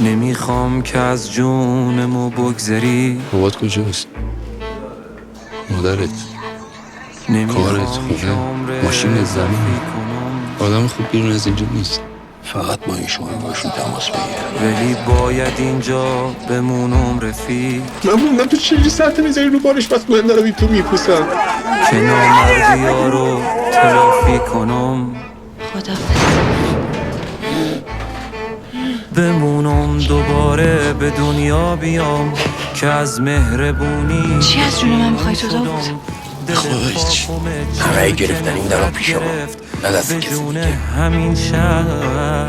نمیخوام که از جونمو بگذری. بابات کجاست؟ مادرت؟ کارت، خونه، ماشین، زمین. آدم خوب بیرون از اینجا نیست. فقط با این شما باشون تماس بگیر. ولی باید اینجا بمونم رفیق. من موندم تو چجوری ساعته میذاری رو بارش بس من دارم این تو میپوسم که نامردی ها رو تلافی کنم. خداحافظ. بمونم دوباره به دنیا بیام که از مهربونی. چی از جون من میخوای تو داوود؟ خواهیچ همه گرفتن این درم پیش آقا نه دست کسی دیگه. همین شهر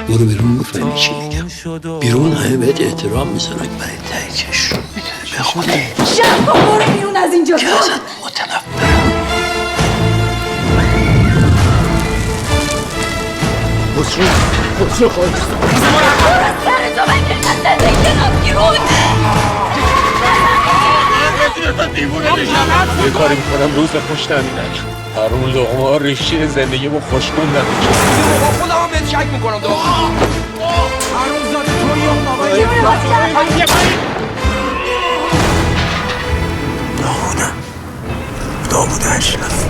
برو بیرون میفهمی چی میگم. بیرون همه بهت احترام میذارن برای ته چشم میده به خونه شب کن برو بیرون از اینجا. که ازت متنفرم. خسرو خواهد سر تو بگیر از زندگی کنم بیرون. یه کاری میکنم روز به خوش نمیدن. هر اون لقمه ها ریشه زندگی با خوشکن نمیشه. با خودم هم بهت شک میکنم دو هر زاده توی اون آقای داوودم داوود اشرف